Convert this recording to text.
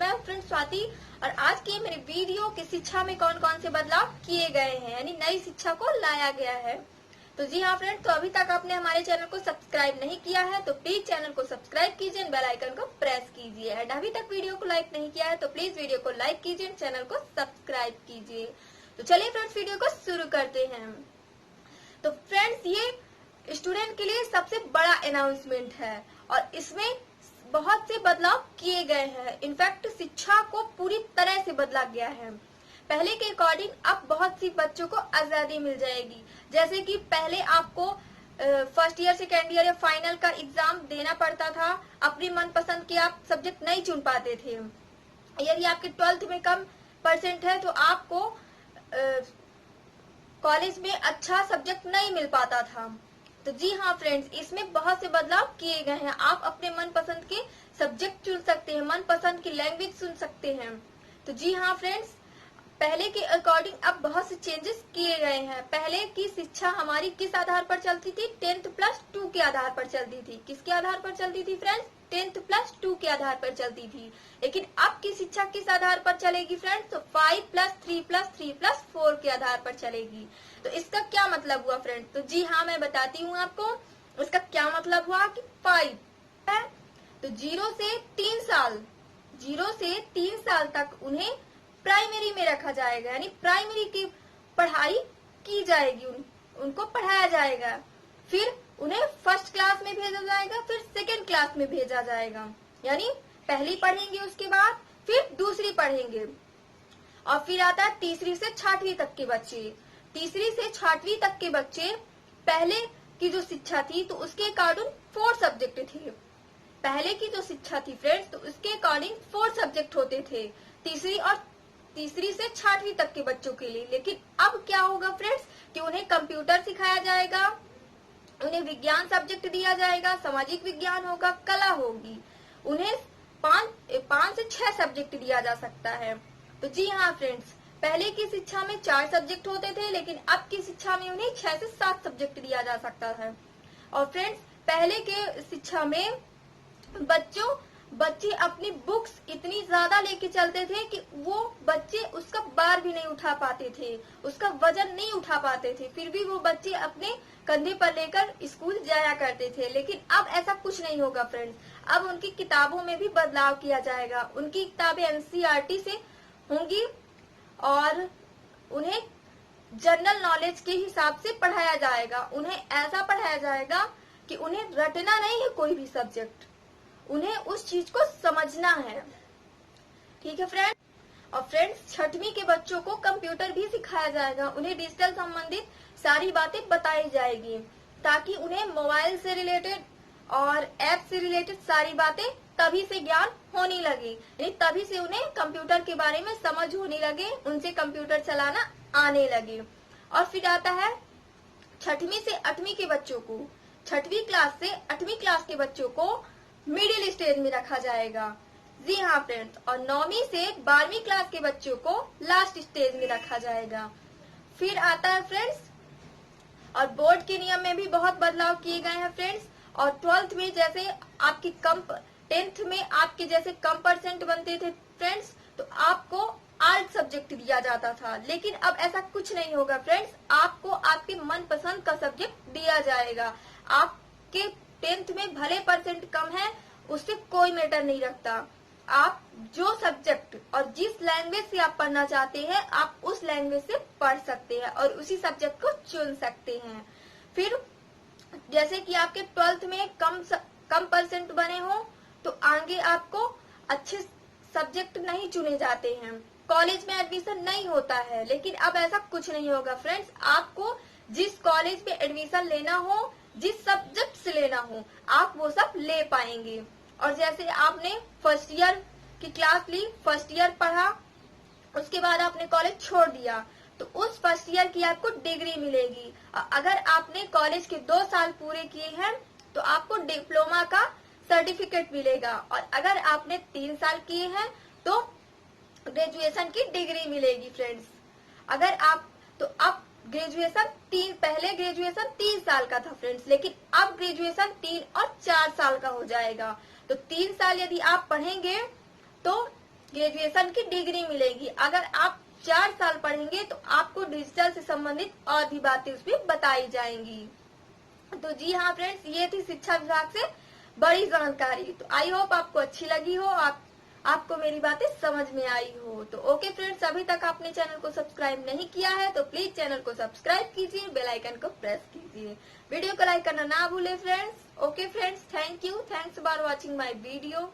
मैं फ्रेंड स्वाति और आज की मेरे वीडियो की शिक्षा में कौन कौन से बदलाव किए गए हैं, यानी नई शिक्षा को लाया गया है। तो जी हाँ फ्रेंड, तो अभी तक आपने हमारे चैनल को सब्सक्राइब नहीं किया है तो प्लीज चैनल को सब्सक्राइब कीजिए, बेल आइकन को प्रेस कीजिए। एंड अभी तक वीडियो को लाइक नहीं किया है तो प्लीज वीडियो को लाइक कीजिए, चैनल को सब्सक्राइब कीजिए। तो चलिए फ्रेंड्स वीडियो को शुरू करते हैं। तो फ्रेंड्स ये स्टूडेंट के लिए सबसे बड़ा अनाउंसमेंट है और इसमें बहुत से बदलाव किए गए हैं। इनफैक्ट शिक्षा को पूरी तरह से बदला गया है। पहले के अकॉर्डिंग अब बहुत सी बच्चों को आजादी मिल जाएगी। जैसे कि पहले आपको फर्स्ट ईयर सेकेंड ईयर या फाइनल का एग्जाम देना पड़ता था, अपनी मनपसंद के आप सब्जेक्ट नहीं चुन पाते थे। यदि आपके 12th में कम परसेंट है तो आपको कॉलेज में अच्छा सब्जेक्ट नहीं मिल पाता था। तो जी हाँ फ्रेंड्स, इसमें बहुत से बदलाव किए गए हैं। आप अपने मनपसंद के सब्जेक्ट चुन सकते हैं, मनपसंद की लैंग्वेज चुन सकते हैं। तो जी हाँ फ्रेंड्स, पहले के अकॉर्डिंग अब बहुत से चेंजेस किए गए हैं। पहले की शिक्षा हमारी किस आधार पर चलती थी? 10+2 के आधार पर चलती थी। किसके आधार पर चलती थी फ्रेंड्स? 10+2 के आधार पर चलती थी। लेकिन अब की शिक्षा किस आधार पर चलेगी फ्रेंड्स? तो 5+3+3+4 के आधार पर चलेगी। तो इसका क्या मतलब हुआ फ्रेंड्स? तो जी हाँ, मैं बताती हूँ आपको। इसका क्या मतलब हुआ कि 5 है तो 0 से 3 साल तक उन्हें प्राइमरी में रखा जाएगा, यानी प्राइमरी की पढ़ाई की जाएगी, उनको पढ़ाया जाएगा। फिर उन्हें फर्स्ट क्लास में भेजा जाएगा, फिर सेकेंड क्लास में भेजा जाएगा, यानी पहली पढ़ेंगे, उसके बाद फिर दूसरी पढ़ेंगे। और फिर आता है तीसरी से 6वीं तक के बच्चे। तीसरी से 6वीं तक के बच्चे, पहले की जो शिक्षा थी तो उसके अकॉर्डिंग 4 सब्जेक्ट थे। पहले की जो शिक्षा थी फ्रेंड्स तो उसके अकॉर्डिंग 4 सब्जेक्ट होते थे तीसरी से 6वीं तक के बच्चों के लिए। लेकिन अब क्या होगा फ्रेंड्स कि उन्हें कंप्यूटर सिखाया जाएगा, उन्हें विज्ञान सब्जेक्ट दिया जाएगा, सामाजिक विज्ञान होगा, कला होगी। उन्हें 5 से 6 सब्जेक्ट दिया जा सकता है। तो जी हाँ फ्रेंड्स, पहले की शिक्षा में 4 सब्जेक्ट होते थे, लेकिन अब की शिक्षा में उन्हें 6 से 7 सब्जेक्ट दिया जा सकता है। और फ्रेंड्स, पहले के शिक्षा में बच्चे अपनी बुक्स इतनी ज्यादा लेके चलते थे कि वो बच्चे उसका भार भी नहीं उठा पाते थे, उसका वजन नहीं उठा पाते थे, फिर भी वो बच्चे अपने कंधे पर लेकर स्कूल जाया करते थे। लेकिन अब ऐसा कुछ नहीं होगा फ्रेंड्स। अब उनकी किताबों में भी बदलाव किया जाएगा। उनकी किताबें NCERT से होंगी और उन्हें जनरल नॉलेज के हिसाब से पढ़ाया जाएगा। उन्हें ऐसा पढ़ाया जाएगा कि उन्हें रटना नहीं है कोई भी सब्जेक्ट, उन्हें उस चीज को समझना है। ठीक है फ्रेंड्स। और फ्रेंड्स, 6वीं के बच्चों को कंप्यूटर भी सिखाया जाएगा। उन्हें डिजिटल संबंधित सारी बातें बताई जाएगी ताकि उन्हें मोबाइल से रिलेटेड और ऐप से रिलेटेड सारी बातें तभी से ज्ञान होने लगे, यानी तभी से उन्हें कंप्यूटर के बारे में समझ होने लगे, उनसे कंप्यूटर चलाना आने लगे। और फिर आता है 6वीं से 8वीं के बच्चों को, 6वीं क्लास से 8वीं क्लास के बच्चों को मिडिल स्टेज में रखा जाएगा। जी हाँ फ्रेंड्स। और 9वीं से 12वीं क्लास के बच्चों को लास्ट स्टेज में रखा जाएगा। फिर आता है फ्रेंड्स, और बोर्ड के नियम में भी बहुत बदलाव किए गए हैं फ्रेंड्स। और 12th में जैसे आपकी 10th में आपके जैसे कम परसेंट बनते थे फ्रेंड्स तो आपको आर्ट सब्जेक्ट दिया जाता था। लेकिन अब ऐसा कुछ नहीं होगा फ्रेंड्स, आपको आपके मनपसंद का सब्जेक्ट दिया जाएगा। आपके 10th में भले परसेंट कम है, उससे कोई मैटर नहीं रखता। आप जो सब्जेक्ट और जिस लैंग्वेज से आप पढ़ना चाहते हैं आप उस लैंग्वेज से पढ़ सकते हैं और उसी सब्जेक्ट को चुन सकते हैं। फिर जैसे कि आपके 12th में कम परसेंट बने हो तो आगे आपको अच्छे सब्जेक्ट नहीं चुने जाते हैं, कॉलेज में एडमिशन नहीं होता है। लेकिन अब ऐसा कुछ नहीं होगा फ्रेंड्स। आपको जिस कॉलेज में एडमिशन लेना हो, जिस सब्जेक्ट से लेना हो, आप वो सब ले पाएंगे। और जैसे आपने फर्स्ट ईयर की क्लास ली, फर्स्ट ईयर पढ़ा, उसके बाद आपने कॉलेज छोड़ दिया तो उस फर्स्ट ईयर की आपको डिग्री मिलेगी। अगर आपने कॉलेज के 2 साल पूरे किए हैं तो आपको डिप्लोमा का सर्टिफिकेट मिलेगा। और अगर आपने 3 साल किए हैं तो ग्रेजुएशन की डिग्री मिलेगी फ्रेंड्स। अगर आप तो अब पहले ग्रेजुएशन 3 साल का था फ्रेंड्स, लेकिन अब ग्रेजुएशन 3 और 4 साल का हो जाएगा। तो 3 साल यदि आप पढ़ेंगे तो ग्रेजुएशन की डिग्री मिलेगी। अगर आप 4 साल पढ़ेंगे तो आपको डिजिटल से संबंधित और भी बातें उसमें बताई जाएंगी। तो जी हाँ फ्रेंड्स, ये थी शिक्षा विभाग से बड़ी जानकारी। तो आई होप आपको अच्छी लगी हो, आपको मेरी बातें समझ में आई हो। तो ओके फ्रेंड्स, अभी तक आपने चैनल को सब्सक्राइब नहीं किया है तो प्लीज चैनल को सब्सक्राइब कीजिए, बेल आइकन को प्रेस कीजिए, वीडियो को लाइक करना ना भूले friends. Okay friends, thank you, thanks for watching my video.